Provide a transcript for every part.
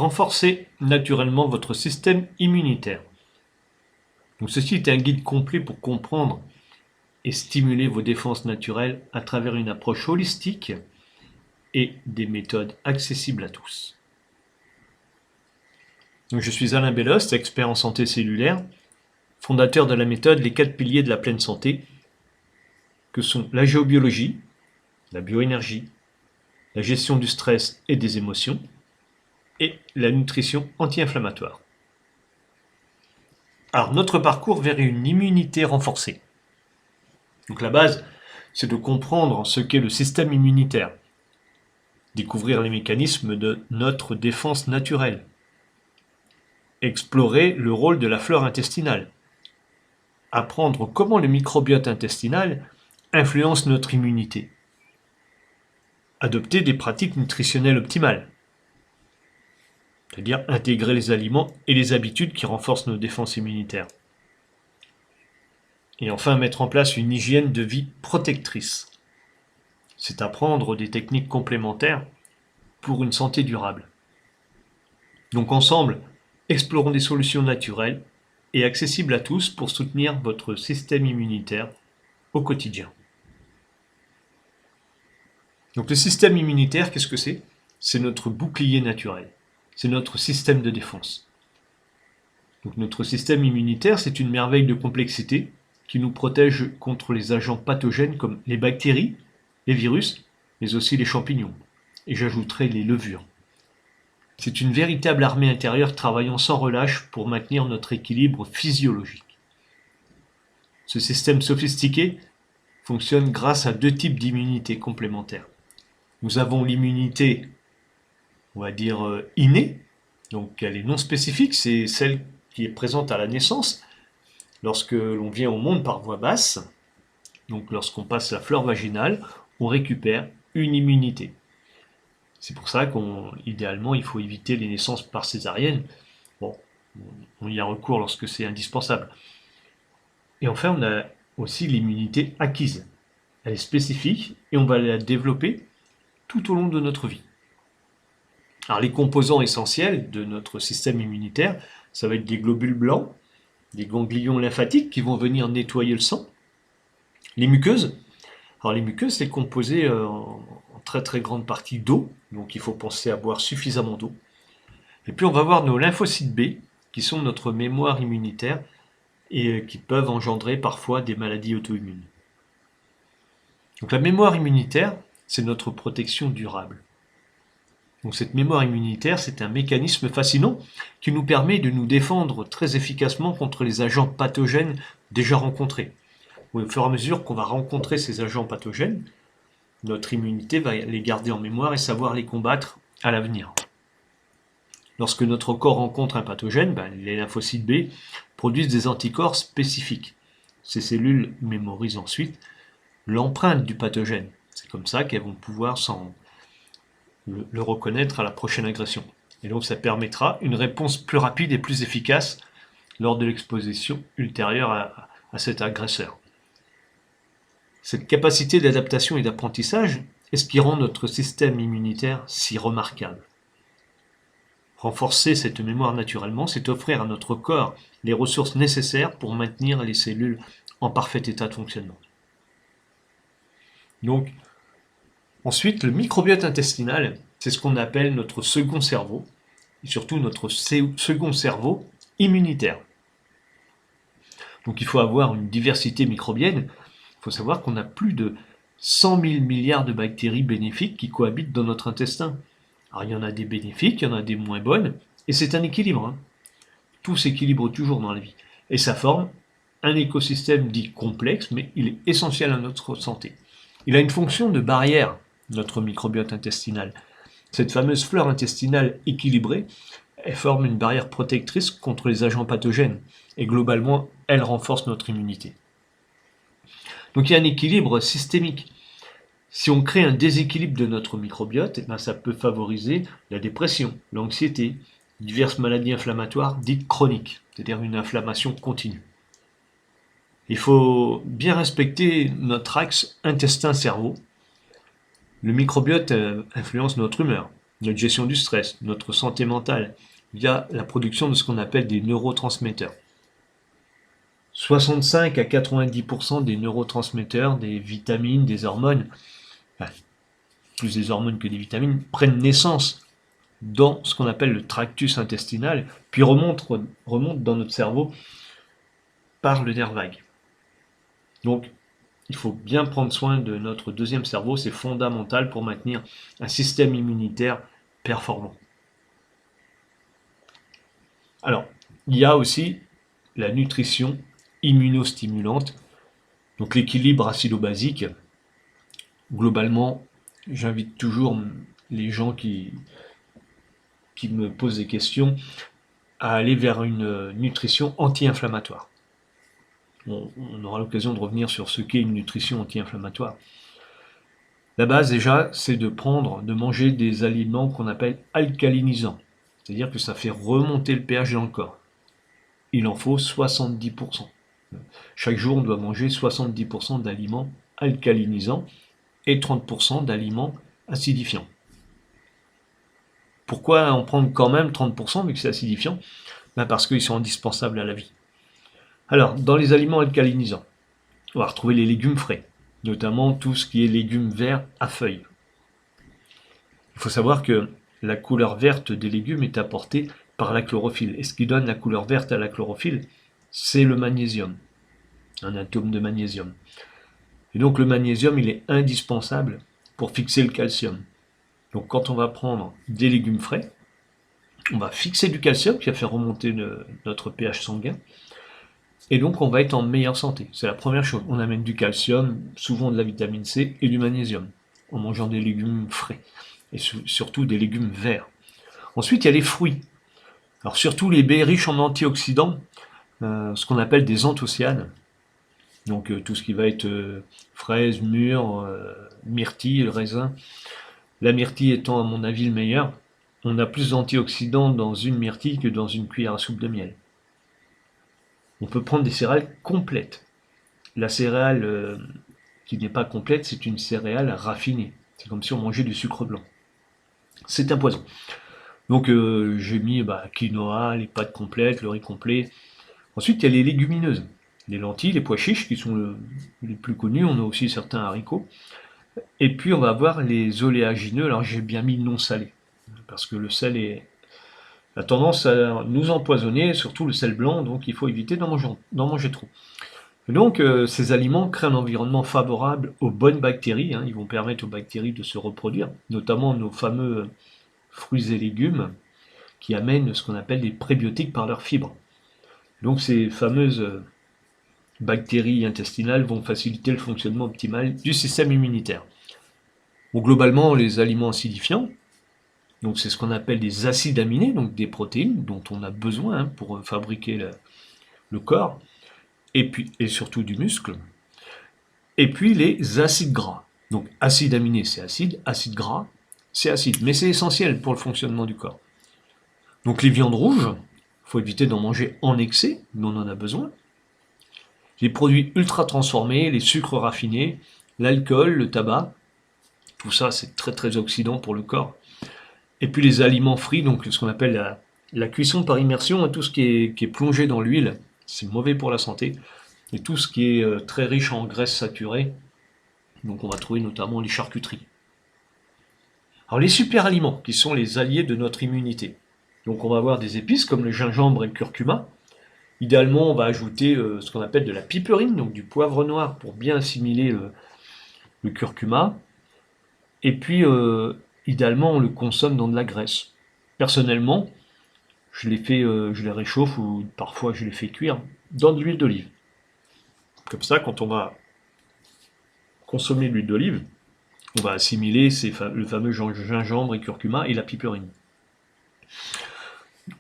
Renforcez naturellement votre système immunitaire. Donc ceci est un guide complet pour comprendre et stimuler vos défenses naturelles à travers une approche holistique et des méthodes accessibles à tous. Donc je suis Alain Bellost, expert en santé cellulaire, fondateur de la méthode Les 4 piliers de la pleine santé, que sont la géobiologie, la bioénergie, la gestion du stress et des émotions, et la nutrition anti-inflammatoire. Alors, notre parcours vers une immunité renforcée. Donc la base, c'est de comprendre ce qu'est le système immunitaire, découvrir les mécanismes de notre défense naturelle, explorer le rôle de la flore intestinale, apprendre comment le microbiote intestinal influence notre immunité, adopter des pratiques nutritionnelles optimales, c'est-à-dire intégrer les aliments et les habitudes qui renforcent nos défenses immunitaires. Et enfin, mettre en place une hygiène de vie protectrice. C'est apprendre des techniques complémentaires pour une santé durable. Donc ensemble, explorons des solutions naturelles et accessibles à tous pour soutenir votre système immunitaire au quotidien. Donc le système immunitaire, qu'est-ce que c'est? C'est notre bouclier naturel. C'est notre système de défense. Donc notre système immunitaire, c'est une merveille de complexité qui nous protège contre les agents pathogènes comme les bactéries, les virus, mais aussi les champignons. Et j'ajouterai les levures. C'est une véritable armée intérieure travaillant sans relâche pour maintenir notre équilibre physiologique. Ce système sophistiqué fonctionne grâce à 2 types d'immunité complémentaires. Nous avons l'immunité, on va dire, innée, donc elle est non spécifique, c'est celle qui est présente à la naissance, lorsque l'on vient au monde par voie basse, donc lorsqu'on passe la flore vaginale, on récupère une immunité. C'est pour ça qu'idéalement, il faut éviter les naissances par césarienne. Bon, on y a recours lorsque c'est indispensable. Et enfin, on a aussi l'immunité acquise. Elle est spécifique et on va la développer tout au long de notre vie. Alors, les composants essentiels de notre système immunitaire, ça va être des globules blancs, des ganglions lymphatiques qui vont venir nettoyer le sang, les muqueuses. Alors les muqueuses, c'est composé en très très grande partie d'eau, donc il faut penser à boire suffisamment d'eau. Et puis on va voir nos lymphocytes B, qui sont notre mémoire immunitaire et qui peuvent engendrer parfois des maladies auto-immunes. Donc la mémoire immunitaire, c'est notre protection durable. Donc cette mémoire immunitaire, c'est un mécanisme fascinant qui nous permet de nous défendre très efficacement contre les agents pathogènes déjà rencontrés. Au fur et à mesure qu'on va rencontrer ces agents pathogènes, notre immunité va les garder en mémoire et savoir les combattre à l'avenir. Lorsque notre corps rencontre un pathogène, les lymphocytes B produisent des anticorps spécifiques. Ces cellules mémorisent ensuite l'empreinte du pathogène. C'est comme ça qu'elles vont pouvoir le reconnaître à la prochaine agression. Et donc ça permettra une réponse plus rapide et plus efficace lors de l'exposition ultérieure à cet agresseur. Cette capacité d'adaptation et d'apprentissage est ce qui rend notre système immunitaire si remarquable. Renforcer cette mémoire naturellement, c'est offrir à notre corps les ressources nécessaires pour maintenir les cellules en parfait état de fonctionnement. Donc, ensuite, le microbiote intestinal, c'est ce qu'on appelle notre second cerveau, et surtout notre second cerveau immunitaire. Donc il faut avoir une diversité microbienne. Il faut savoir qu'on a plus de 100 000 milliards de bactéries bénéfiques qui cohabitent dans notre intestin. Alors il y en a des bénéfiques, il y en a des moins bonnes, et c'est un équilibre. Tout s'équilibre toujours dans la vie. Et ça forme un écosystème dit complexe, mais il est essentiel à notre santé. Il a une fonction de barrière, notre microbiote intestinal. Cette fameuse flore intestinale équilibrée, elle forme une barrière protectrice contre les agents pathogènes, et globalement, elle renforce notre immunité. Donc il y a un équilibre systémique. Si on crée un déséquilibre de notre microbiote, ça peut favoriser la dépression, l'anxiété, diverses maladies inflammatoires dites chroniques, c'est-à-dire une inflammation continue. Il faut bien respecter notre axe intestin-cerveau. Le microbiote influence notre humeur, notre gestion du stress, notre santé mentale, via la production de ce qu'on appelle des neurotransmetteurs. 65 à 90% des neurotransmetteurs, des vitamines, des hormones, enfin, plus des hormones que des vitamines, prennent naissance dans ce qu'on appelle le tractus intestinal, puis remontent dans notre cerveau par le nerf vague. Donc, il faut bien prendre soin de notre deuxième cerveau, c'est fondamental pour maintenir un système immunitaire performant. Alors, il y a aussi la nutrition immunostimulante, donc l'équilibre acido-basique. Globalement, j'invite toujours les gens qui me posent des questions à aller vers une nutrition anti-inflammatoire. On aura l'occasion de revenir sur ce qu'est une nutrition anti-inflammatoire. La base déjà, c'est de manger des aliments qu'on appelle alcalinisants, c'est-à-dire que ça fait remonter le pH dans le corps. Il en faut 70%. Chaque jour, on doit manger 70% d'aliments alcalinisants et 30% d'aliments acidifiants. Pourquoi en prendre quand même 30% vu que c'est acidifiant? Parce qu'ils sont indispensables à la vie. Alors, dans les aliments alcalinisants, on va retrouver les légumes frais, notamment tout ce qui est légumes verts à feuilles. Il faut savoir que la couleur verte des légumes est apportée par la chlorophylle. Et ce qui donne la couleur verte à la chlorophylle, c'est le magnésium, un atome de magnésium. Et donc le magnésium, il est indispensable pour fixer le calcium. Donc quand on va prendre des légumes frais, on va fixer du calcium qui va faire remonter notre pH sanguin. Et donc on va être en meilleure santé. C'est la première chose. On amène du calcium, souvent de la vitamine C et du magnésium, en mangeant des légumes frais. Et surtout des légumes verts. Ensuite, il y a les fruits. Alors surtout les baies riches en antioxydants, ce qu'on appelle des anthocyanes. Donc tout ce qui va être fraises, mûres, myrtille, le raisin. La myrtille étant à mon avis le meilleur. On a plus d'antioxydants dans une myrtille que dans une cuillère à soupe de miel. On peut prendre des céréales complètes. La céréale qui n'est pas complète, c'est une céréale raffinée. C'est comme si on mangeait du sucre blanc. C'est un poison. Donc j'ai mis quinoa, les pâtes complètes, le riz complet. Ensuite, il y a les légumineuses. Les lentilles, les pois chiches qui sont les plus connus. On a aussi certains haricots. Et puis on va avoir les oléagineux. Alors j'ai bien mis non salé. Parce que le sel a tendance à nous empoisonner, surtout le sel blanc, donc il faut éviter d'en manger trop. Et donc ces aliments créent un environnement favorable aux bonnes bactéries, ils vont permettre aux bactéries de se reproduire, notamment nos fameux fruits et légumes qui amènent ce qu'on appelle des prébiotiques par leurs fibres. Donc ces fameuses bactéries intestinales vont faciliter le fonctionnement optimal du système immunitaire. Bon, globalement, les aliments acidifiants, donc c'est ce qu'on appelle des acides aminés, donc des protéines dont on a besoin pour fabriquer le corps, et surtout du muscle. Et puis les acides gras. Donc acide aminé c'est acide gras c'est acide, mais c'est essentiel pour le fonctionnement du corps. Donc les viandes rouges, il faut éviter d'en manger en excès, mais on en a besoin. Les produits ultra transformés, les sucres raffinés, l'alcool, le tabac, tout ça c'est très très oxydant pour le corps. Et puis les aliments frits, donc ce qu'on appelle la cuisson par immersion, tout ce qui est plongé dans l'huile, c'est mauvais pour la santé. Et tout ce qui est très riche en graisses saturées, donc on va trouver notamment les charcuteries. Alors les super aliments, qui sont les alliés de notre immunité. Donc on va avoir des épices comme le gingembre et le curcuma. Idéalement, on va ajouter ce qu'on appelle de la piperine, donc du poivre noir pour bien assimiler le curcuma. Et puis, idéalement, on le consomme dans de la graisse. Personnellement, je les réchauffe ou parfois je les fais cuire dans de l'huile d'olive. Comme ça, quand on va consommer l'huile d'olive, on va assimiler le fameux gingembre et curcuma et la piperine.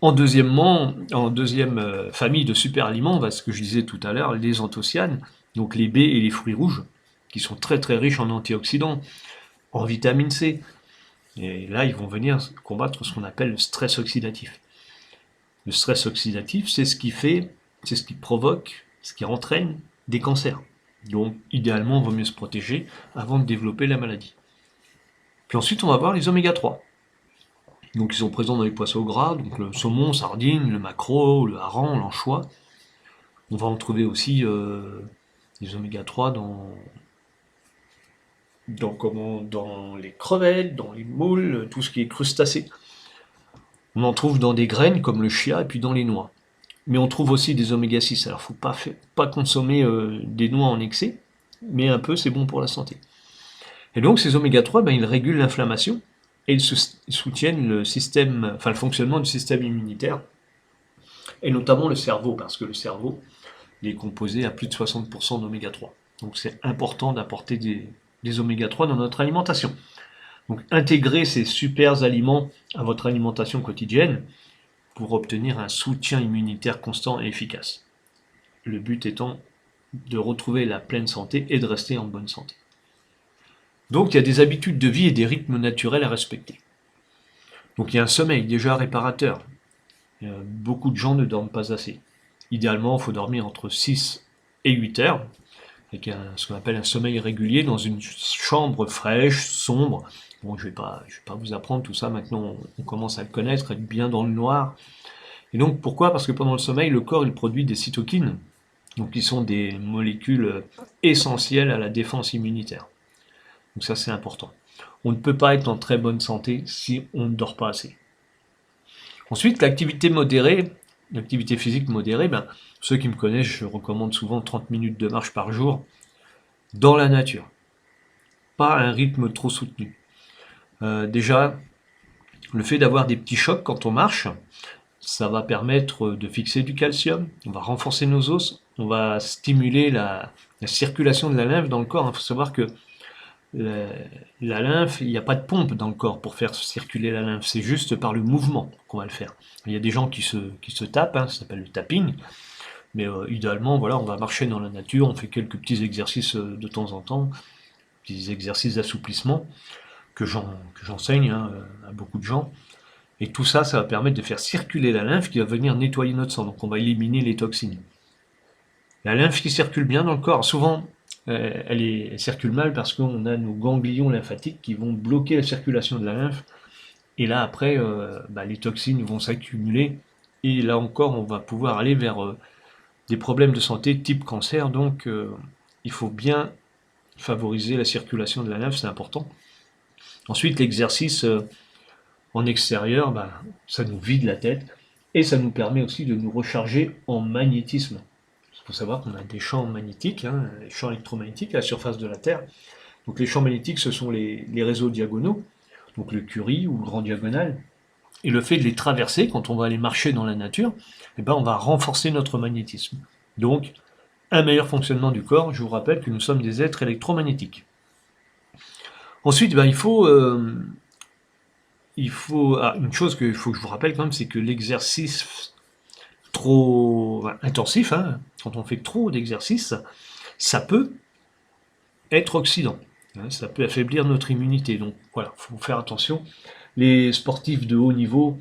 En deuxième famille de super aliments, on va ce que je disais tout à l'heure, les anthocyanes, donc les baies et les fruits rouges, qui sont très très riches en antioxydants, en vitamine C. Et là, ils vont venir combattre ce qu'on appelle le stress oxydatif. Le stress oxydatif, c'est ce qui provoque, ce qui entraîne des cancers. Donc, idéalement, il vaut mieux se protéger avant de développer la maladie. Puis ensuite, on va voir les oméga 3. Donc ils sont présents dans les poissons gras, donc le saumon, sardine, le maquereau, le hareng, l'anchois. On va en trouver aussi des oméga 3 dans les crevettes, dans les moules, tout ce qui est crustacé. On en trouve dans des graines comme le chia et puis dans les noix. Mais on trouve aussi des oméga 6. Alors faut pas consommer des noix en excès, mais un peu c'est bon pour la santé. Et donc ces oméga 3, ils régulent l'inflammation et ils soutiennent le fonctionnement du système immunitaire, et notamment le cerveau, parce que le cerveau est composé à plus de 60% d'oméga 3. Donc c'est important d'apporter des oméga 3 dans notre alimentation. Donc intégrer ces super aliments à votre alimentation quotidienne pour obtenir un soutien immunitaire constant et efficace. Le but étant de retrouver la pleine santé et de rester en bonne santé. Donc il y a des habitudes de vie et des rythmes naturels à respecter. Donc il y a un sommeil déjà réparateur. Beaucoup de gens ne dorment pas assez. Idéalement, il faut dormir entre 6 et 8 heures, avec ce qu'on appelle un sommeil régulier dans une chambre fraîche, sombre. Bon, je vais pas vous apprendre tout ça, maintenant on commence à le connaître, être bien dans le noir. Et donc pourquoi? Parce que pendant le sommeil, le corps il produit des cytokines, donc qui sont des molécules essentielles à la défense immunitaire. Donc ça c'est important. On ne peut pas être en très bonne santé si on ne dort pas assez. Ensuite, l'activité modérée, l'activité physique modérée, ceux qui me connaissent, je recommande souvent 30 minutes de marche par jour dans la nature. Pas un rythme trop soutenu. Déjà, le fait d'avoir des petits chocs quand on marche, ça va permettre de fixer du calcium, on va renforcer nos os, on va stimuler la circulation de la lymphe dans le corps. Il faut savoir que la lymphe, il n'y a pas de pompe dans le corps pour faire circuler la lymphe, c'est juste par le mouvement qu'on va le faire. Il y a des gens qui se tapent, ça s'appelle le tapping, mais idéalement, voilà, on va marcher dans la nature, on fait quelques petits exercices de temps en temps, petits exercices d'assouplissement que j'enseigne à beaucoup de gens. Et tout ça, ça va permettre de faire circuler la lymphe qui va venir nettoyer notre sang, donc on va éliminer les toxines. La lymphe qui circule bien dans le corps, souvent, elle circule mal parce qu'on a nos ganglions lymphatiques qui vont bloquer la circulation de la lymphe. Et là, après, les toxines vont s'accumuler. Et là encore, on va pouvoir aller vers des problèmes de santé type cancer. Donc, il faut bien favoriser la circulation de la lymphe, c'est important. Ensuite, l'exercice en extérieur, ça nous vide la tête. Et ça nous permet aussi de nous recharger en magnétisme. Il faut savoir qu'on a des champs magnétiques, les champs électromagnétiques à la surface de la Terre. Donc les champs magnétiques, ce sont les réseaux diagonaux, donc le Curie ou le grand diagonal. Et le fait de les traverser, quand on va aller marcher dans la nature, on va renforcer notre magnétisme. Donc, un meilleur fonctionnement du corps. Je vous rappelle que nous sommes des êtres électromagnétiques. Ensuite, une chose qu'il faut que je vous rappelle quand même, c'est que l'exercice trop intensif, quand on fait trop d'exercices, ça peut être oxydant. Ça peut affaiblir notre immunité. Donc voilà, il faut faire attention. Les sportifs de haut niveau,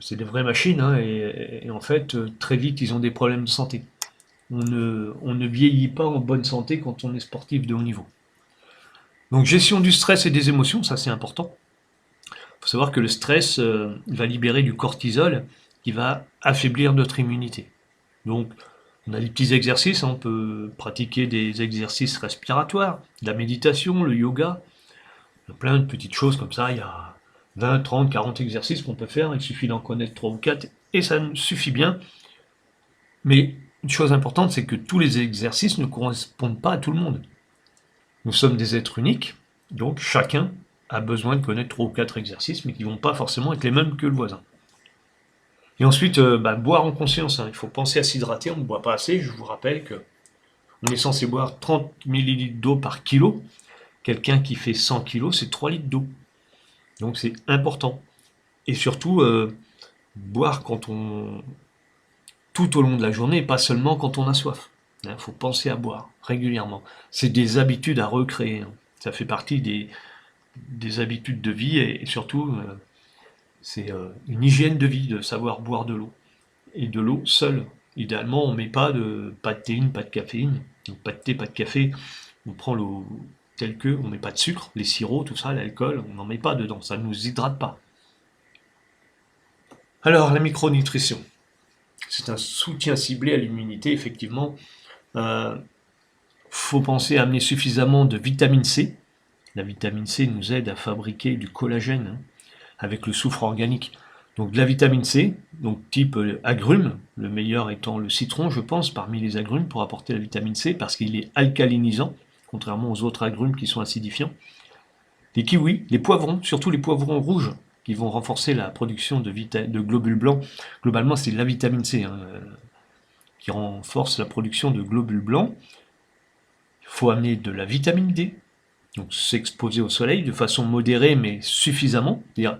c'est des vraies machines, et en fait, très vite, ils ont des problèmes de santé. On ne vieillit pas en bonne santé quand on est sportif de haut niveau. Donc gestion du stress et des émotions, ça c'est important. Il faut savoir que le stress va libérer du cortisol qui va affaiblir notre immunité. Donc, on a des petits exercices, on peut pratiquer des exercices respiratoires, de la méditation, le yoga. Il y a plein de petites choses comme ça, il y a 20, 30, 40 exercices qu'on peut faire, il suffit d'en connaître 3 ou 4 et ça suffit bien. Mais une chose importante, c'est que tous les exercices ne correspondent pas à tout le monde. Nous sommes des êtres uniques, donc chacun a besoin de connaître 3 ou 4 exercices, mais qui ne vont pas forcément être les mêmes que le voisin. Et ensuite, boire en conscience. Il faut penser à s'hydrater, on ne boit pas assez. Je vous rappelle qu'on est censé boire 30 ml d'eau par kilo. Quelqu'un qui fait 100 kg, c'est 3 litres d'eau. Donc c'est important. Et surtout, boire tout au long de la journée, pas seulement quand on a soif. Il faut penser à boire régulièrement. C'est des habitudes à recréer. Ça fait partie des habitudes de vie et surtout... c'est une hygiène de vie de savoir boire de l'eau. Et de l'eau seule. Idéalement, on ne met pas de théine, pas de caféine. Donc pas de thé, pas de café. On prend l'eau telle que, on ne met pas de sucre, les sirops, tout ça, l'alcool, on n'en met pas dedans. Ça ne nous hydrate pas. Alors, la micronutrition, c'est un soutien ciblé à l'immunité, effectivement. Faut penser à amener suffisamment de vitamine C. La vitamine C nous aide à fabriquer du collagène, hein, avec le soufre organique. Donc de la vitamine C, donc type agrumes, le meilleur étant le citron, je pense, parmi les agrumes pour apporter la vitamine C, parce qu'il est alcalinisant, contrairement aux autres agrumes qui sont acidifiants. Les kiwis, les poivrons, surtout les poivrons rouges, qui vont renforcer la production de globules blancs. Globalement, c'est la vitamine C, hein, qui renforce la production de globules blancs. Il faut amener de la vitamine D, donc s'exposer au soleil de façon modérée mais suffisamment, c'est-à-dire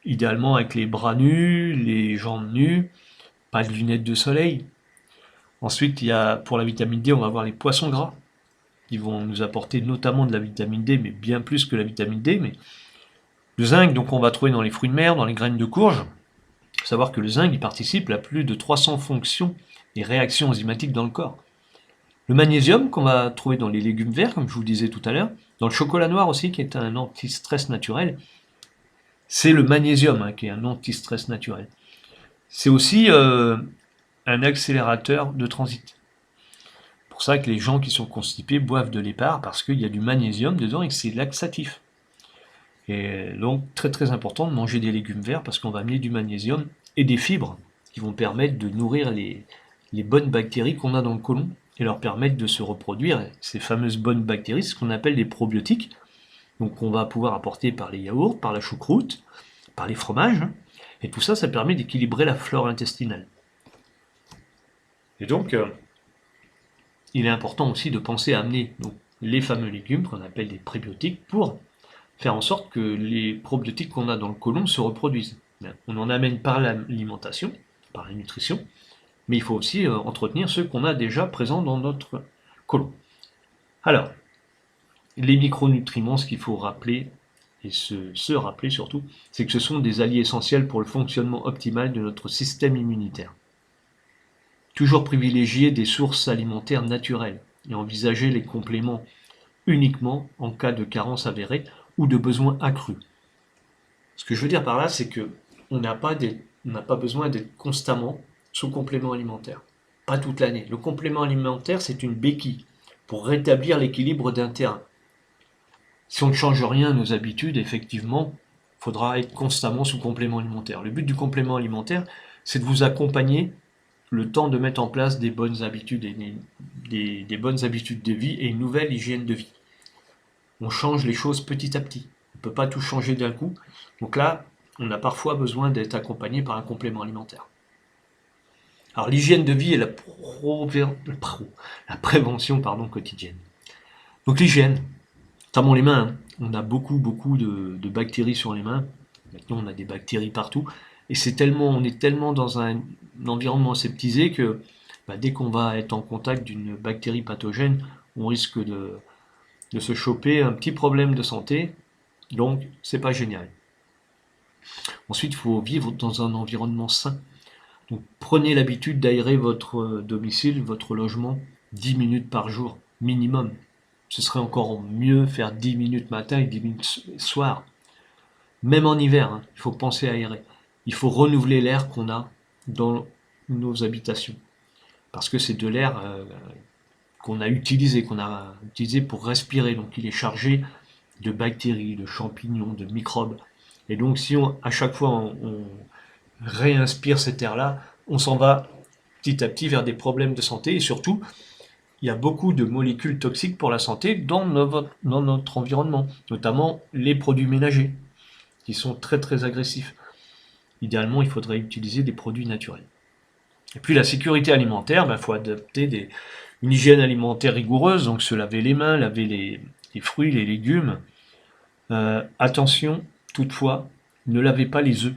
idéalement avec les bras nus, les jambes nues, pas de lunettes de soleil. Ensuite, pour la vitamine D, on va avoir les poissons gras, qui vont nous apporter notamment de la vitamine D, mais bien plus que la vitamine D. Mais le zinc, donc on va trouver dans les fruits de mer, dans les graines de courge. Il faut savoir que le zinc, il participe à plus de 300 fonctions et réactions enzymatiques dans le corps. Le magnésium, qu'on va trouver dans les légumes verts, comme je vous le disais tout à l'heure, dans le chocolat noir aussi, qui est un anti-stress naturel. C'est le magnésium, hein, qui est un anti-stress naturel. C'est aussi un accélérateur de transit. C'est pour ça que les gens qui sont constipés boivent de l'épar, parce qu'il y a du magnésium dedans et que c'est laxatif. Et donc très très important de manger des légumes verts, parce qu'on va amener du magnésium et des fibres qui vont permettre de nourrir les bonnes bactéries qu'on a dans le côlon et leur permettre de se reproduire. Ces fameuses bonnes bactéries, c'est ce qu'on appelle des probiotiques, donc on va pouvoir apporter par les yaourts, par la choucroute, par les fromages, hein. Et tout ça, ça permet d'équilibrer la flore intestinale. Et donc, il est important aussi de penser à amener donc, les fameux légumes qu'on appelle des prébiotiques pour faire en sorte que les probiotiques qu'on a dans le côlon se reproduisent. On en amène par l'alimentation, par la nutrition, mais il faut aussi entretenir ceux qu'on a déjà présents dans notre côlon. Alors, les micronutriments, ce qu'il faut rappeler, et se rappeler surtout, c'est que ce sont des alliés essentiels pour le fonctionnement optimal de notre système immunitaire. Toujours privilégier des sources alimentaires naturelles et envisager les compléments uniquement en cas de carence avérée ou de besoin accru. Ce que je veux dire par là, c'est que on n'a pas besoin d'être constamment sous complément alimentaire. Pas toute l'année. Le complément alimentaire, c'est une béquille pour rétablir l'équilibre d'un terrain. Si on ne change rien à nos habitudes, effectivement, il faudra être constamment sous complément alimentaire. Le but du complément alimentaire, c'est de vous accompagner le temps de mettre en place des bonnes habitudes des bonnes habitudes de vie et une nouvelle hygiène de vie. On change les choses petit à petit. On ne peut pas tout changer d'un coup. Donc là, on a parfois besoin d'être accompagné par un complément alimentaire. Alors l'hygiène de vie et la prévention quotidienne. Donc l'hygiène, notamment les mains, hein. On a beaucoup de bactéries sur les mains. Maintenant, on a des bactéries partout. Et on est tellement dans un environnement aseptisé que dès qu'on va être en contact d'une bactérie pathogène, on risque de se choper un petit problème de santé. Donc, c'est pas génial. Ensuite, il faut vivre dans un environnement sain. Donc, prenez l'habitude d'aérer votre domicile, votre logement, 10 minutes par jour, minimum. Ce serait encore mieux faire 10 minutes matin et 10 minutes soir. Même en hiver, hein, il faut penser à aérer. Il faut renouveler l'air qu'on a dans nos habitations. Parce que c'est de l'air qu'on a utilisé pour respirer. Donc il est chargé de bactéries, de champignons, de microbes. Et donc si à chaque fois on réinspire cet air-là, on s'en va petit à petit vers des problèmes de santé. Et surtout, il y a beaucoup de molécules toxiques pour la santé dans notre environnement, notamment les produits ménagers, qui sont très très agressifs. Idéalement, il faudrait utiliser des produits naturels. Et puis la sécurité alimentaire, il faut adapter une hygiène alimentaire rigoureuse, donc se laver les mains, laver les fruits, les légumes. Attention, toutefois, ne lavez pas les œufs.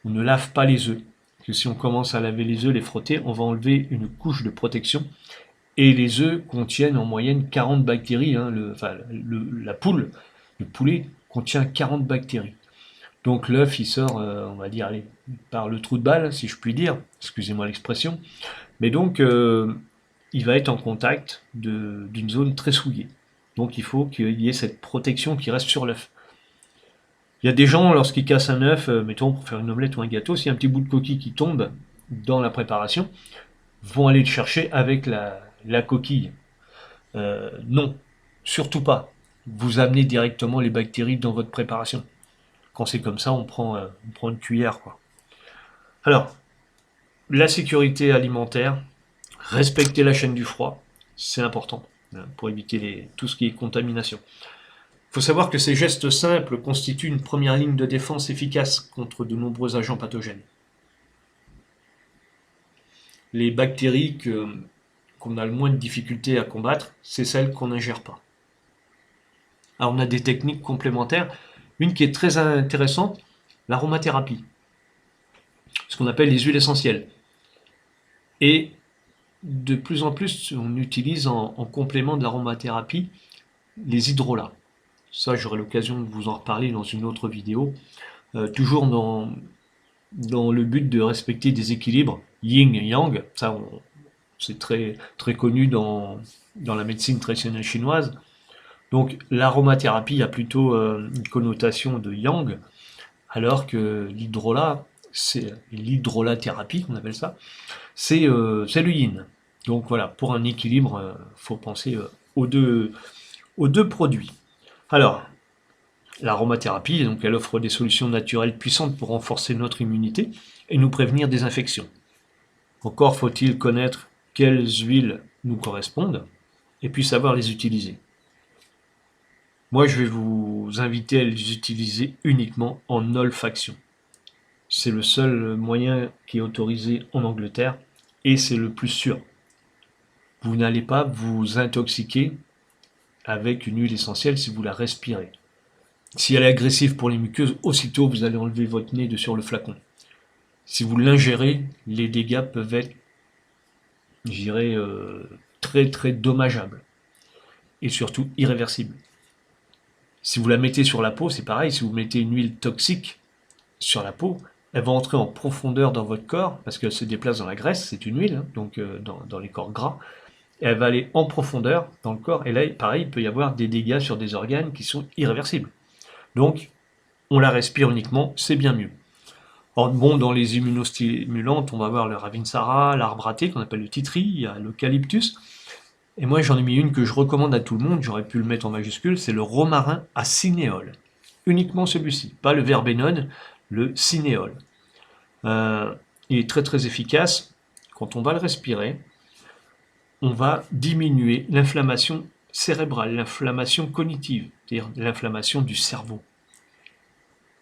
On ne lave pas les œufs. Parce que si on commence à laver les œufs, les frotter, on va enlever une couche de protection. Et les œufs contiennent en moyenne 40 bactéries. Hein, le poulet contient 40 bactéries. Donc l'œuf, il sort, on va dire, par le trou de balle, si je puis dire, excusez-moi l'expression, mais donc il va être en contact d'une zone très souillée. Donc il faut qu'il y ait cette protection qui reste sur l'œuf. Il y a des gens, lorsqu'ils cassent un œuf, mettons pour faire une omelette ou un gâteau, s'il y a un petit bout de coquille qui tombe dans la préparation, vont aller le chercher avec la coquille. Non, surtout pas. Vous amenez directement les bactéries dans votre préparation. Quand c'est comme ça, on prend une cuillère, quoi. Alors, la sécurité alimentaire, respecter la chaîne du froid, c'est important pour éviter tout ce qui est contamination. Il faut savoir que ces gestes simples constituent une première ligne de défense efficace contre de nombreux agents pathogènes. Les bactéries qu'on a le moins de difficultés à combattre, c'est celles qu'on n'ingère pas. Alors on a des techniques complémentaires. Une qui est très intéressante, l'aromathérapie, ce qu'on appelle les huiles essentielles. Et de plus en plus, on utilise en complément de l'aromathérapie les hydrolats. Ça, j'aurai l'occasion de vous en reparler dans une autre vidéo. Toujours dans le but de respecter des équilibres yin et yang. Ça, c'est très, très connu dans la médecine traditionnelle chinoise. Donc l'aromathérapie a plutôt une connotation de yang, alors que l'hydrolat, c'est l'hydrolathérapie qu'on appelle ça, c'est le yin. Donc voilà, pour un équilibre, il faut penser aux deux produits. Alors, l'aromathérapie, donc elle offre des solutions naturelles puissantes pour renforcer notre immunité et nous prévenir des infections. Encore faut-il connaître quelles huiles nous correspondent et puis savoir les utiliser. Moi, je vais vous inviter à les utiliser uniquement en olfaction. C'est le seul moyen qui est autorisé en Angleterre et c'est le plus sûr. Vous n'allez pas vous intoxiquer avec une huile essentielle si vous la respirez. Si elle est agressive pour les muqueuses, aussitôt vous allez enlever votre nez de sur le flacon. Si vous l'ingérez, les dégâts peuvent être, je dirais, très très dommageables et surtout irréversibles. Si vous la mettez sur la peau, c'est pareil, si vous mettez une huile toxique sur la peau, elle va entrer en profondeur dans votre corps, parce qu'elle se déplace dans la graisse, c'est une huile, hein, donc dans les corps gras, et elle va aller en profondeur dans le corps, et là, pareil, il peut y avoir des dégâts sur des organes qui sont irréversibles. Donc, on la respire uniquement, c'est bien mieux. Alors, bon, dans les immunostimulantes, on va voir le ravinsara, l'arbre à thé, qu'on appelle le titri, il y a l'eucalyptus, et moi j'en ai mis une que je recommande à tout le monde, j'aurais pu le mettre en majuscule, c'est le romarin à cinéole. Uniquement celui-ci, pas le verbenone, le cinéole. Il est très très efficace. Quand on va le respirer, on va diminuer l'inflammation cérébrale, l'inflammation cognitive, c'est-à-dire l'inflammation du cerveau.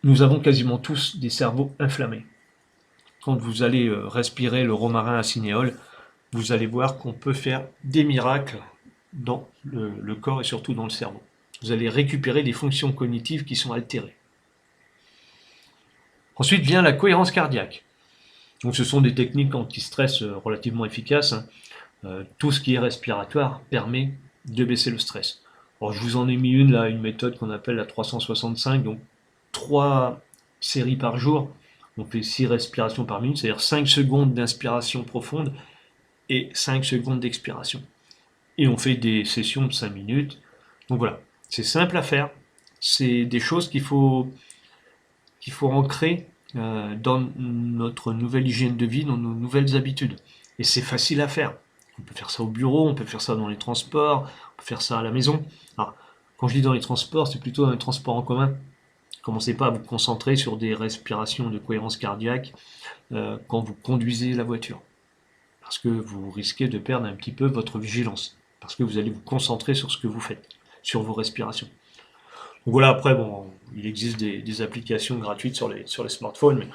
Nous avons quasiment tous des cerveaux inflammés. Quand vous allez respirer le romarin à cinéole, vous allez voir qu'on peut faire des miracles dans le corps et surtout dans le cerveau. Vous allez récupérer des fonctions cognitives qui sont altérées. Ensuite vient la cohérence cardiaque. Donc ce sont des techniques anti-stress relativement efficaces. Tout ce qui est respiratoire permet de baisser le stress. Alors je vous en ai mis une là, une méthode qu'on appelle la 365, donc 3 séries par jour. On fait 6 respirations par minute, c'est-à-dire 5 secondes d'inspiration profonde et 5 secondes d'expiration. Et on fait des sessions de 5 minutes. Donc voilà, c'est simple à faire. C'est des choses qu'il faut ancrer dans notre nouvelle hygiène de vie, dans nos nouvelles habitudes. Et c'est facile à faire. On peut faire ça au bureau, on peut faire ça dans les transports, on peut faire ça à la maison. Alors, quand je dis dans les transports, c'est plutôt dans les transports en commun. Commencez pas à vous concentrer sur des respirations de cohérence cardiaque quand vous conduisez la voiture. Parce que vous risquez de perdre un petit peu votre vigilance. Parce que vous allez vous concentrer sur ce que vous faites, sur vos respirations. Donc voilà, après, bon, il existe des applications gratuites sur les smartphones, mais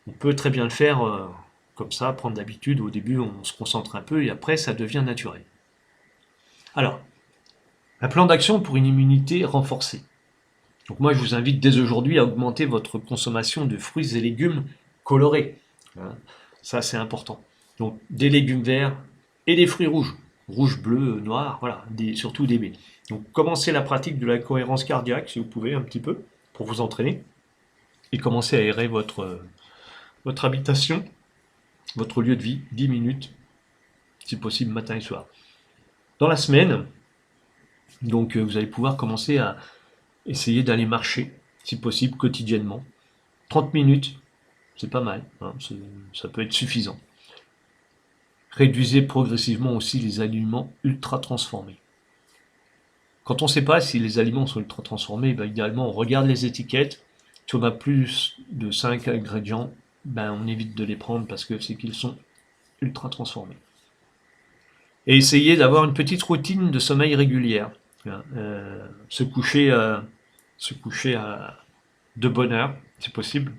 on peut très bien le faire comme ça, prendre d'habitude. Au début, on se concentre un peu et après, ça devient naturel. Alors, un plan d'action pour une immunité renforcée. Donc moi, je vous invite dès aujourd'hui à augmenter votre consommation de fruits et légumes colorés. Ça, c'est important. Donc, des légumes verts et des fruits rouges. Rouge, bleu, noir, voilà, surtout des baies. Donc, commencez la pratique de la cohérence cardiaque, si vous pouvez, un petit peu, pour vous entraîner. Et commencez à aérer votre habitation, votre lieu de vie, 10 minutes, si possible, matin et soir. Dans la semaine, donc, vous allez pouvoir commencer à essayer d'aller marcher. si possible quotidiennement. 30 minutes, c'est pas mal, hein, ça peut être suffisant. Réduisez progressivement aussi les aliments ultra transformés. Quand on ne sait pas si les aliments sont ultra transformés, ben, idéalement on regarde les étiquettes. Si on a plus de 5 ingrédients, ben, on évite de les prendre parce que c'est qu'ils sont ultra transformés. Et essayez d'avoir une petite routine de sommeil régulière. Se coucher de bonne heure, c'est possible,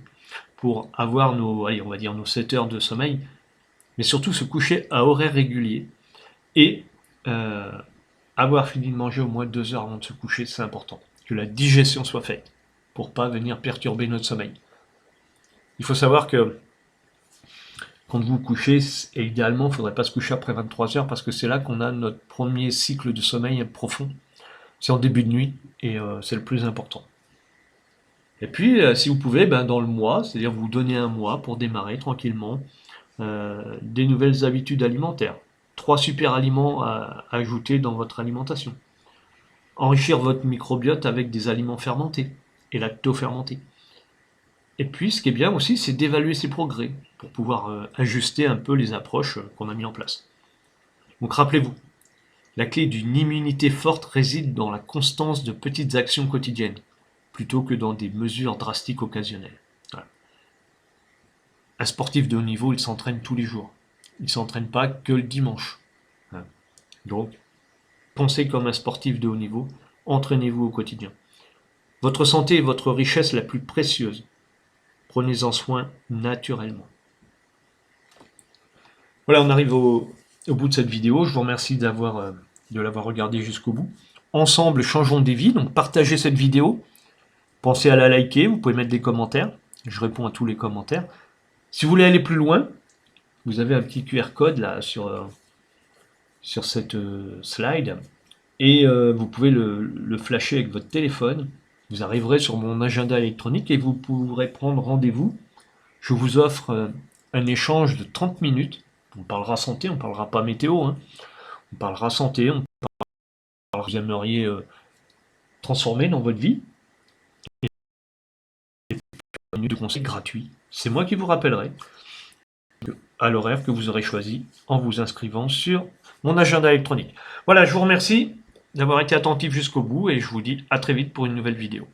pour avoir nos 7 heures de sommeil, mais surtout se coucher à horaire régulier et avoir fini de manger au moins 2 heures avant de se coucher, c'est important. Que la digestion soit faite pour pas venir perturber notre sommeil. Il faut savoir que quand vous vous couchez, et idéalement, il ne faudrait pas se coucher après 23 heures parce que c'est là qu'on a notre premier cycle de sommeil profond. C'est en début de nuit et c'est le plus important. Et puis, si vous pouvez, ben, dans le mois, c'est-à-dire vous donnez un mois pour démarrer tranquillement des nouvelles habitudes alimentaires. 3 super aliments à ajouter dans votre alimentation. Enrichir votre microbiote avec des aliments fermentés et lacto-fermentés. Et puis, ce qui est bien aussi, c'est d'évaluer ses progrès pour pouvoir ajuster un peu les approches qu'on a mis en place. Donc rappelez-vous, la clé d'une immunité forte réside dans la constance de petites actions quotidiennes, plutôt que dans des mesures drastiques occasionnelles. Voilà. Un sportif de haut niveau, il s'entraîne tous les jours. Il ne s'entraîne pas que le dimanche. Voilà. Donc, pensez comme un sportif de haut niveau, entraînez-vous au quotidien. Votre santé est votre richesse la plus précieuse. Prenez-en soin naturellement. Voilà, on arrive au bout de cette vidéo. Je vous remercie de l'avoir regardé jusqu'au bout. Ensemble, changeons des vies. Donc, partagez cette vidéo. Pensez à la liker. Vous pouvez mettre des commentaires. Je réponds à tous les commentaires. Si vous voulez aller plus loin, vous avez un petit QR code là sur cette slide. Et vous pouvez le flasher avec votre téléphone. Vous arriverez sur mon agenda électronique et vous pourrez prendre rendez-vous. Je vous offre un échange de 30 minutes. On parlera santé, on ne parlera pas météo. Hein. On parlera santé, on parlera ce que vous aimeriez transformer dans votre vie. Et une minute de conseil gratuit. C'est moi qui vous rappellerai à l'horaire que vous aurez choisi en vous inscrivant sur mon agenda électronique. Voilà, je vous remercie d'avoir été attentif jusqu'au bout et je vous dis à très vite pour une nouvelle vidéo.